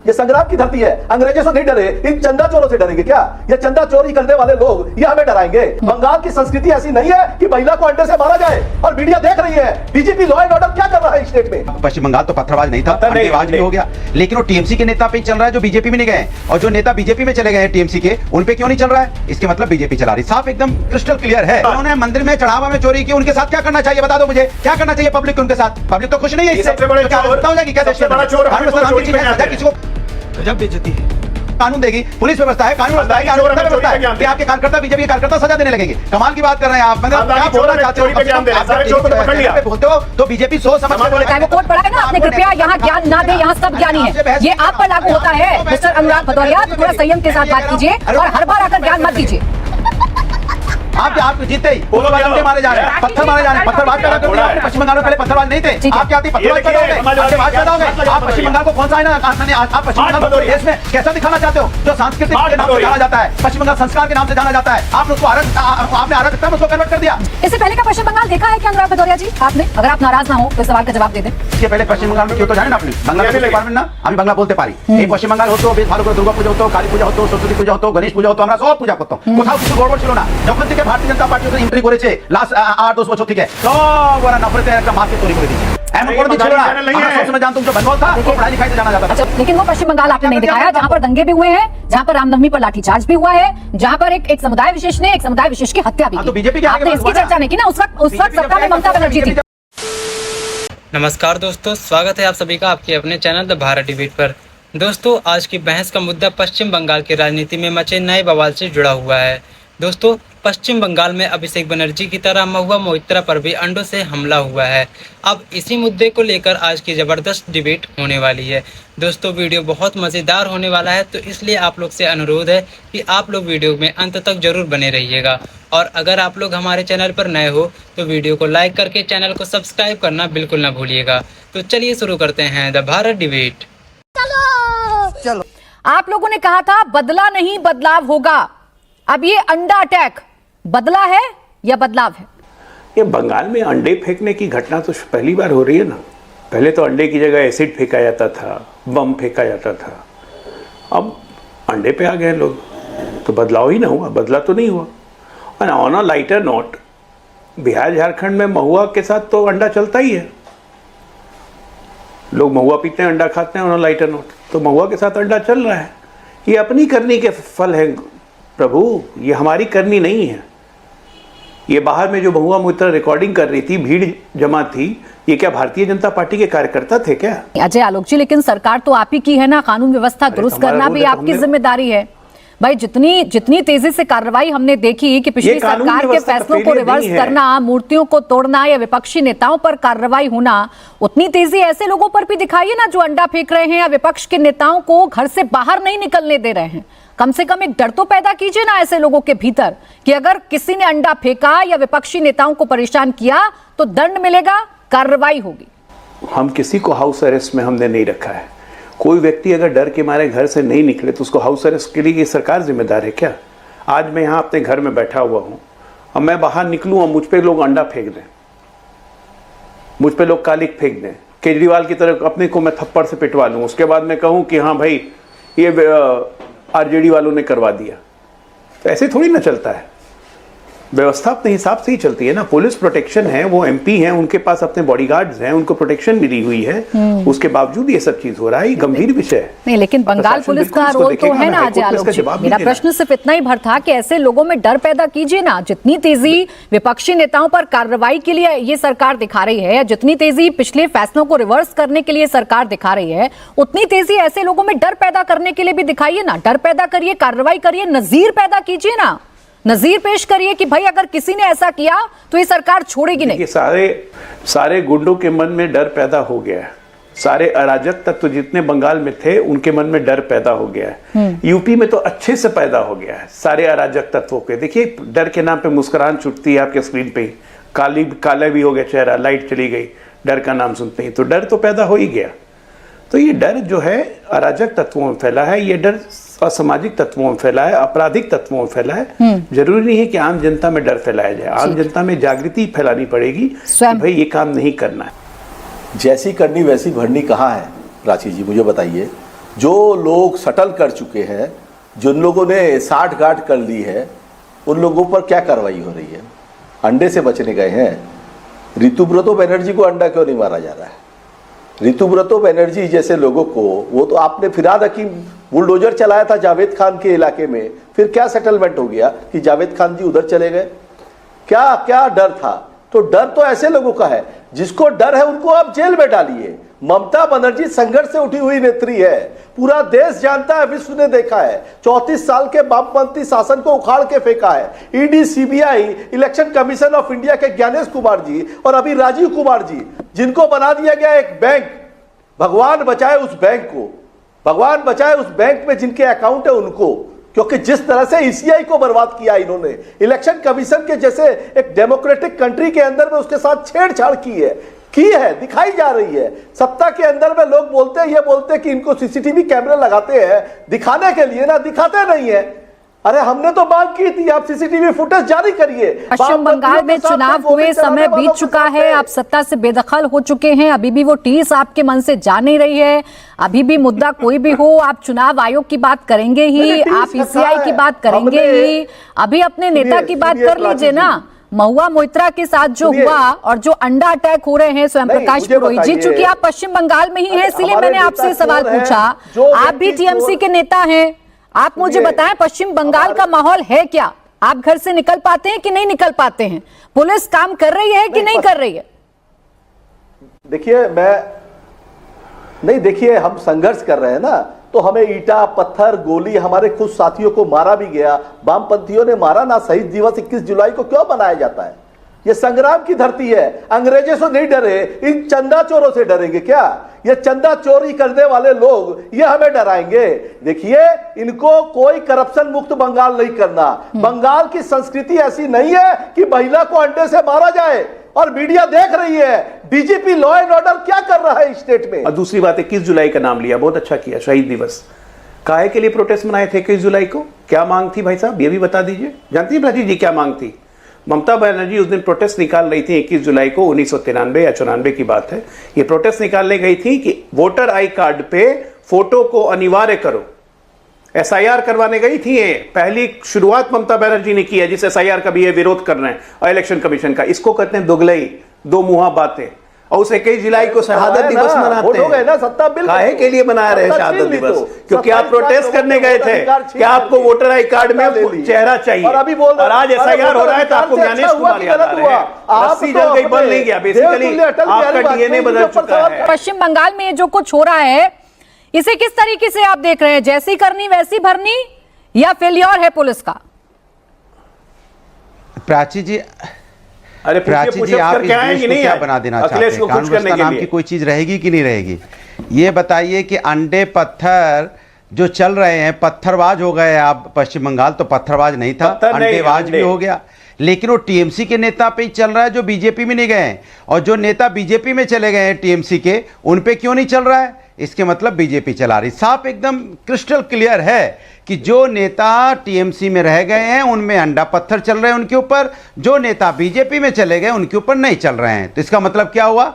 ये संग्राम की धरती है, अंग्रेजों से नहीं डरे, इन चंदा चोरों से डरेंगे क्या? ये चंदा चोरी करने वाले लोग ये हमें डराएंगे। बंगाल की संस्कृति ऐसी नहीं है कि महिला को अंडे से मारा जाए, और मीडिया देख रही है डीजीपी लॉ एंड ऑर्डर क्या कर रहा है स्टेट में। पश्चिम बंगाल तो पत्थरबाज नहीं था, अंडेबाज भी हो गया, लेकिन वो टीएमसी के नेता पे चल रहा है जो बीजेपी में नहीं गए, और जो नेता बीजेपी में चले गए हैं टीएमसी के, उन पे क्यों नहीं चल रहा है? इसके मतलब बीजेपी चला रही, साफ एकदम क्रिस्टल क्लियर है। उन्होंने मंदिर में चढ़ावा में चोरी की, उनके साथ क्या करना चाहिए बता दो मुझे, क्या करना चाहिए पब्लिक को उनके साथ? पब्लिक तो खुश नहीं है इससे, सबसे बड़े हो जाएगी क्या? किसी को गजब बेइज्जती है। कानून देगी, पुलिस व्यवस्था है, कानून व्यवस्था है, कि आपके कार्यकर्ता बीजेपी के कार्यकर्ता सजा देने लगेंगे। कमाल की बात कर रहे हैं आप। मतलब क्या बोलना चाहते हो? बोलते हो तो बीजेपी सोच समझ कर बोले। कोर्ट पढ़ा है ना आपने, कृपया यहाँ ज्ञान ना दे, यहाँ सब ज्ञानी है, ये आप पर लागू होता है। मिस्टर अनुराग भदौरिया, थोड़ा संयम के साथ बात कीजिए और हर बार आकर ज्ञान मत दीजिए। आप जीते ही डंडे मारे जा रहे हैं, पत्थर मारे जा रहे हैं। पत्थरबाज पैदा कर दिया आपने। पश्चिम बंगाल में पहले पत्थरबाज नहीं थे, आप क्या थी? पत्थरबाज पैदा हो गए। आप पश्चिम बंगाल को कौन सा है ना, आप पश्चिम बंगाल को देश में कैसा दिखाना चाहते हो? जो सांस्कृतिक के नाम से जाना जाता है, पश्चिम बंगाल संस्कार के नाम से जाना जाता है, आपने उसको आपने अराजकता में उसको कन्वर्ट कर दिया। इससे पहले का पश्चिम बंगाल देखा है क्या अनुराग भदौरिया जी आपने? अगर आप नाराज ना हो तो सवाल का जवाब दे दें। इसके पहले पश्चिम बंगाल में क्यों तो जाने ना, अपनी बांग्ला डिपार्टमेंट ना, हम बांग्ला बोलते पारी। ये पश्चिम बंगाल हो तो बेस भालो दुर्गा पूजा हो, काली पूजा हो, सरस्वती पूजा हो, गणेश पूजा हो, আমরা সব পূজা করতাম। কোথাও কিছু গড়বড় ছিল না। যখন থেকে ভারতীয় জনতা পার্টি ওখানে এন্ট্রি করেছে লাস্ট 8-10 বছর থেকে, সব ওরা নফরতের একটা মাসকে তৈরি করে দিয়েছে। এমন কোনো দিন ছিল না। আমরা সবসময় জানতাম जो बंगाल था वो पढ़ाई लिखाई से जाना जाता था। लेकिन वो पश्चिम बंगाल आपने नहीं दिखाया जहां पर दंगे भी हुए हैं, जहां पर रामनवमी पर लाठीचार्ज भी हुआ है, जहां पर एक समुदाय विशेष ने एक समुदाय विशेष की हत्या भी की। तो बीजेपी के आपने इसकी चर्चा नहीं की ना। उस वक्त सत्ता में ममता बनर्जी थी। नमस्कार दोस्तों, स्वागत है आप सभी का आपके अपने चैनल द भारत डिबेट पर। दोस्तों, आज की बहस का मुद्दा पश्चिम बंगाल की राजनीति में मचे नए बवाल से जुड़ा हुआ है। दोस्तों, पश्चिम बंगाल में अभिषेक बनर्जी की तरह महुआ मोइत्रा पर भी अंडों से हमला हुआ है। अब इसी मुद्दे को लेकर आज की ज़बरदस्त डिबेट होने वाली है। दोस्तों, वीडियो बहुत मज़ेदार होने वाला है, तो इसलिए आप लोग से अनुरोध है कि आप लोग वीडियो में अंत तक जरूर बने रहिएगा। और अगर आप लोग हमारे चैनल पर नए हो तो वीडियो को लाइक करके चैनल को सब्सक्राइब करना बिल्कुल ना भूलिएगा। तो चलिए शुरू करते हैं द भारत डिबेट। चलो, आप लोगों ने कहा था बदला नहीं बदलाव होगा। अब ये अंडा अटैक बदला है या बदलाव है? ये बंगाल में अंडे फेंकने की घटना तो पहली बार हो रही है ना। पहले तो अंडे की जगह एसिड फेंका जाता था, बम फेंका जाता था, अब अंडे पे आ गए लोग, तो बदलाव ही ना हुआ, बदला तो नहीं हुआ। और on a lighter note, Bihar Jharkhand में महुआ के साथ तो अंडा चलता ही है, लोग महुआ पीते हैं, अंडा खाते हैं ऑन अ लाइटर नोट, तो महुआ के साथ अंडा चल रहा है। ये अपनी करनी के फल है प्रभु, ये हमारी करनी नहीं है। ये बाहर में जो महुआ मोइत्रा रिकॉर्डिंग कर रही थी, भीड़ जमा थी, ये क्या भारतीय जनता पार्टी के कार्यकर्ता थे क्या? अजय आलोक जी, लेकिन सरकार तो आप ही की है ना, कानून व्यवस्था दुरुस्त करना भी आपकी जिम्मेदारी है भाई। जितनी तेजी से कार्रवाई हमने देखी कि पिछली सरकार के फैसलों को रिवर्स करना, मूर्तियों को तोड़ना या विपक्षी नेताओं पर कार्रवाई होना, उतनी तेजी ऐसे लोगों पर भी दिखाइए ना जो अंडा फेंक रहे हैं या विपक्ष के नेताओं को घर से बाहर नहीं निकलने दे रहे हैं। कम से कम एक डर तो पैदा कीजिए ना ऐसे लोगों के भीतर कि अगर किसी ने अंडा फेंका या विपक्षी नेताओं को परेशान किया तो दंड मिलेगा, कार्रवाई होगी। हम किसी को हाउस अरेस्ट में हमने नहीं रखा है। कोई व्यक्ति अगर डर के मारे घर से नहीं निकले तो उसको हाउस अरेस्ट के लिए ये सरकार जिम्मेदार है क्या? आज मैं यहाँ अपने घर में बैठा हुआ हूँ, अब मैं बाहर निकलूँ और मुझ पे लोग अंडा फेंक दें, मुझ पे लोग कालिक फेंक दें, केजरीवाल की तरह अपने को मैं थप्पड़ से पिटवा लूँ, उसके बाद मैं कहूँ कि हाँ भाई ये आरजेडी वालों ने करवा दिया, तो ऐसे थोड़ी ना चलता है। व्यवस्था अपने हिसाब से ही चलती है ना। पुलिस प्रोटेक्शन है, वो एमपी हैं, उनके पास अपने बॉडीगार्ड्स हैं, उनको प्रोटेक्शन मिली हुई है, उसके बावजूद ये सब चीज हो रहा है। गंभीर विषय है। नहीं, लेकिन बंगाल पुलिस का रोल तो है ना अजय आलोक जी। मेरा प्रश्न सिर्फ इतना ही भर था कि ऐसे लोगों में डर पैदा कीजिए ना। जितनी तेजी विपक्षी नेताओं पर कार्रवाई के लिए ये सरकार दिखा रही है, या जितनी तेजी पिछले फैसलों को रिवर्स करने के लिए सरकार दिखा रही है, उतनी तेजी ऐसे लोगों में डर पैदा करने के लिए भी दिखाइए ना। डर पैदा करिए, कार्रवाई करिए, नजीर पैदा कीजिए ना, नजीर पेश करिए कि भाई अगर किसी ने ऐसा किया तो ये सरकार छोड़ेगी नहीं। सारे गुंडों के मन में डर पैदा हो गया है। सारे अराजक तत्व जितने बंगाल में थे उनके मन में डर पैदा हो गया है। यूपी में तो अच्छे से पैदा हो गया है सारे अराजक तत्वों के। देखिए, डर के नाम पे मुस्कुराहट छुटती है आपके स्क्रीन पे, काला भी हो गया चेहरा, लाइट चली गई डर का नाम सुनते ही, तो डर तो पैदा हो ही गया। तो ये डर जो है अराजक तत्वों में फैला है, ये डर असामाजिक तत्वों में फैला है, आपराधिक तत्वों में फैला है। जरूरी नहीं है कि आम जनता में डर फैलाया जाए, आम जनता में जागृति फैलानी पड़ेगी कि भाई ये काम नहीं करना है। जैसी करनी वैसी भरनी कहाँ है प्राची जी, मुझे बताइए। जो लोग सटल कर चुके हैं, जिन लोगों ने साठ गांठ कर ली है, उन लोगों पर क्या कार्रवाई हो रही है? अंडे से बचने गए हैं। ऋतुव्रतो बनर्जी को अंडा क्यों नहीं मारा जा रहा है? ऋतुव्रतो बनर्जी जैसे लोगों को, वो तो आपने फिराद हकीम बुलडोजर चलाया था जावेद खान के इलाके में, फिर क्या सेटलमेंट हो गया कि जावेद खान जी उधर चले गए? क्या क्या डर था? तो डर तो ऐसे लोगों का है, जिसको डर है उनको आप जेल में डालिए। ममता बनर्जी संघर्ष से उठी हुई नेत्री है, पूरा देश जानता है, विश्व ने देखा है। 34 साल के वामपंथी शासन को उखाड़ के फेंका है। ED, CBI, election commission of India के ज्ञानेश कुमार जी और अभी राजीव कुमार जी, जिनको बना दिया गया एक बैंक। भगवान बचाए उस बैंक को, भगवान बचाए उस बैंक में जिनके अकाउंट है उनको, क्योंकि जिस तरह से ईसीआई को बर्बाद किया इन्होंने, इलेक्शन कमीशन के जैसे एक डेमोक्रेटिक कंट्री के अंदर में उसके साथ छेड़छाड़ की है, दिखाई जा रही है। सत्ता के अंदर में लोग बोलते हैं, ये बोलते हैं कि इनको सीसीटीवी कैमरे लगाते हैं दिखाने के लिए, ना दिखाते नहीं है। अरे हमने तो मांग की थी, आप सीसीटीवी फुटेज जारी करिए। पश्चिम बंगाल में चुनाव हुए, समय बीत चुका है, आप सत्ता से बेदखल हो चुके हैं, अभी भी वो टीस आपके मन से जा नहीं रही है। अभी भी मुद्दा कोई भी हो, आप चुनाव आयोग की बात करेंगे ही, आप ईसीआई की बात करेंगे ही, अभी अपने नेता की बात कर लीजिए ना। महुआ मोइत्रा के साथ जो हुआ और जो अंडा अटैक हो रहे हैं स्वयं प्रकाश पुरोहित जी, चूंकि आप पश्चिम बंगाल में ही हैं, इसलिए मैंने आपसे सवाल पूछा। आप भी टीएमसी के नेता हैं, आप मुझे बताएं पश्चिम बंगाल का माहौल है क्या? आप घर से निकल पाते हैं कि नहीं निकल पाते हैं? पुलिस काम कर रही है कि नहीं कर रही है? देखिए हम संघर्ष कर रहे हैं ना, तो हमें ईटा, पत्थर, गोली, हमारे खुद साथियों को मारा भी गया, वामपंथियों ने मारा ना। शहीद दिवस 21 जुलाई को क्यों मनाया जाता है? ये संग्राम की धरती है। अंग्रेजों से नहीं डरे, इन चंदा चोरों से डरेंगे क्या? ये चंदा चोरी करने वाले लोग ये हमें डराएंगे? देखिए, इनको कोई करप्शन मुक्त बंगाल नहीं करना। बंगाल की संस्कृति ऐसी नहीं है कि महिला को अंडे से मारा जाए, और मीडिया देख रही है डीजीपी लॉ एंड ऑर्डर क्या कर रहा है स्टेट में। और दूसरी बात, 21 जुलाई का नाम लिया, बहुत अच्छा किया। शहीद दिवस काहे के लिए प्रोटेस्ट मनाए थे 21 जुलाई को? क्या मांग थी भाई साहब, ये भी बता दीजिए। जानती है राजीव जी क्या मांग थी? ममता बनर्जी उस दिन प्रोटेस्ट निकाल रही थी 21 जुलाई को, 1993 या 94 की बात है। ये प्रोटेस्ट निकालने गई थी कि वोटर आई कार्ड पे फोटो को अनिवार्य करो, एसआईआर करवाने गई थी। ये पहली शुरुआत ममता बनर्जी ने की है जिस एसआईआर का भी ये विरोध कर रहे हैं इलेक्शन कमीशन का। इसको कहते हैं दुगलई, दो मुहा बातें। और उस 21 जुलाई को शहादत दिवस मनाते हैं। काहे के लिए मना रहे हैं शहादत दिवस? क्योंकि आप प्रोटेस्ट करने गए थे कि आपको वोटर आई कार्ड में चेहरा चाहिए, और आज एसआईआर हो रहा है तो आपको ज्ञानेश कुमार याद आ रहे हैं। रस्सी जल गई, बल नहीं गया। बेसिकली आपका डीएनए बदल चुका है। पश्चिम बंगाल में ये जो कुछ हो रहा है, इसे किस तरीके से आप देख रहे हैं? जैसी करनी वैसी भरनी, या फेलियर है पुलिस का? प्राची जी, अरे प्राची जी, आप इस देश को क्या बना देना चाहते हैं? कानून व्यवस्था नाम की कोई चीज रहेगी कि नहीं रहेगी? ये बताइए कि अंडे पत्थर जो चल रहे हैं, पत्थरबाज हो गए आप। पश्चिम बंगाल तो पत्थरबाज नहीं था, अंडेबाज भी हो गया। लेकिन वो टीएमसी के नेता पे ही चल रहा है जो बीजेपी में नहीं गए हैं, और जो नेता बीजेपी में चले गए हैं टीएमसी के, उन पे क्यों नहीं चल रहा है? इसके मतलब बीजेपी चला रही। साफ एकदम क्रिस्टल क्लियर है कि जो नेता टीएमसी में रह गए हैं उनमें अंडा पत्थर चल रहे हैं उनके ऊपर, जो नेता बीजेपी में चले गए उनके ऊपर नहीं चल रहे हैं। तो इसका मतलब क्या हुआ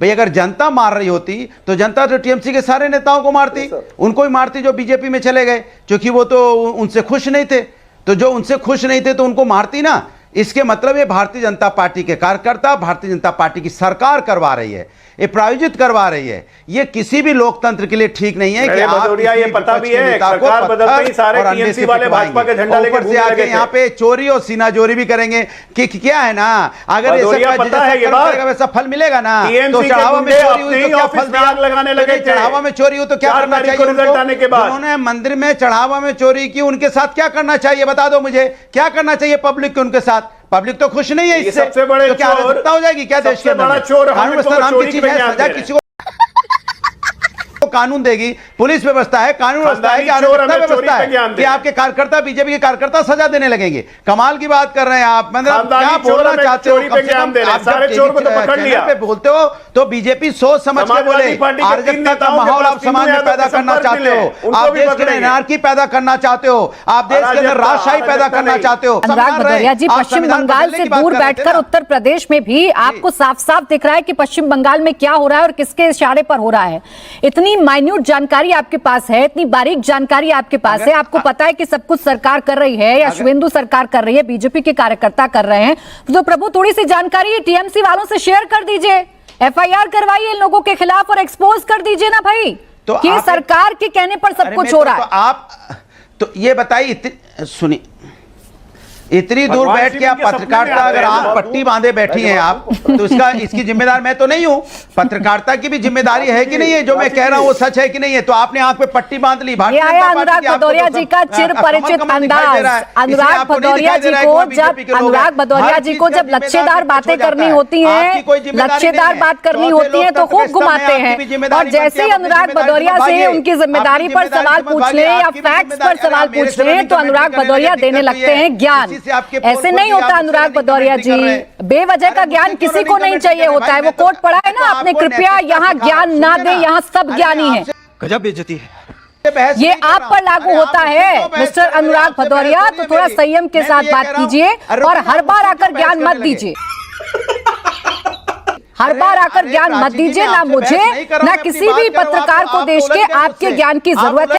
भाई? अगर जनता मार रही होती तो जनता तो टीएमसी के सारे नेताओं को मारती, उनको ही मारती जो बीजेपी में चले गए, क्योंकि वो तो उनसे खुश नहीं थे। तो जो उनसे खुश नहीं थे तो उनको मारती ना। इसके मतलब ये भारतीय जनता पार्टी के कार्यकर्ता, भारतीय जनता पार्टी की सरकार करवा रही है, ये प्रायोजित करवा रही है। ये किसी भी लोकतंत्र के लिए ठीक नहीं है कि आप ये पता भी है सरकार बदलते ही सारे टीएमसी वाले भाजपा के झंडा लेकर ऊपर से आके यहाँ पे चोरी और सीनाजोरी भी करेंगे कि क्या है ना, अगर वैसा फल मिलेगा ना, तो चढ़ावा में चोरी हुई तो क्या फल दिया? लगाने लगे, चढ़ावा में चोरी हुई तो क्या करना चाहिए? उन्होंने मंदिर में चढ़ावा में चोरी की, उनके साथ क्या करना चाहिए? बता दो मुझे, क्या करना चाहिए पब्लिक के उनके साथ? पब्लिक तो खुश नहीं है इससे। सबसे बड़े तो क्या अराजकता हो जाएगी क्या देश के अंदर? बड़ा चोर कानून व्यवस्था नाम की चीज है, सजा किसी को कानून देगी, पुलिस व्यवस्था है, कानून व्यवस्था है, व्यवस्था है कि आपके कार्यकर्ता, बीजेपी के कार्यकर्ता सजा देने लगेंगे। कमाल की बात कर रहे हैं आप। मतलब क्या बोलना चाहते हो? बोलते हो तो बीजेपी सोच समझ के बोले। अराजकता का माहौल आप समाज में पैदा करना चाहते हो, आप देश के अंदर एनार्की पैदा करना चाहते हो, आप देश के अंदर राजशाही पैदा करना चाहते हो। अनुराग भदौरिया जी, पश्चिम बंगाल से दूर बैठकर उत्तर प्रदेश में भी आपको साफ साफ दिख रहा है कि पश्चिम बंगाल में क्या हो रहा है और किसके इशारे पर हो रहा है। इतनी माइन्यूट जानकारी आपके पास है, इतनी बारीक जानकारी आपके पास है, आपको पता है कि सब कुछ सरकार कर रही है या शुभेंदु सरकार कर रही है, बीजेपी के कार्यकर्ता कर रहे हैं, तो प्रभु थोड़ी सी जानकारी टीएमसी वालों से शेयर कर दीजिए, एफआईआर करवाइए इन लोगों के खिलाफ और एक्सपोज कर दीजिए ना भाई तो कि सरकार के कहने पर सब कुछ हो रहा है। तो आप तो ये बताइए, सुनिए, इतनी दूर बैठ के आप पत्रकारिता, अगर आप पट्टी बांधे बैठी हैं आप, तो इसकी जिम्मेदार मैं तो नहीं हूं। पत्रकारिता की भी जिम्मेदारी है कि नहीं है, जो मैं कह रहा हूं वो सच है कि नहीं है। तो आपने आंख पे पट्टी बांध ली। अनुराग भदौरिया जी का चिर परिचित अंदाज, अनुराग भदौरिया जी को जब लच्छेदार बातें करनी होती हैं, लच्छेदार बात करनी होती है तो खूब घुमाते हैं, और जैसे ही अनुराग भदौरिया से उनकी जिम्मेदारी पर सवाल पूछ ले या फैक्ट्स पर सवाल पूछ ले तो अनुराग भदौरिया देने लगते हैं ज्ञान। ऐसे नहीं होता अनुराग भदौरिया जी, बेवजह का ज्ञान किसी को नहीं चाहिए होता है। वो कोट पढ़ा है ना आपने, कृपया यहाँ ज्ञान ना दे, यहाँ सब ज्ञानी है। गजब बेइज्जती है, ये आप पर लागू होता है मिस्टर अनुराग भदौरिया, तो थोड़ा संयम के साथ बात कीजिए और हर बार आकर ज्ञान मत दीजिए, हर बार आकर ज्ञान मत दीजिए, ना मुझे ना किसी भी पत्रकार को देश के आपके ज्ञान की जरूरत है।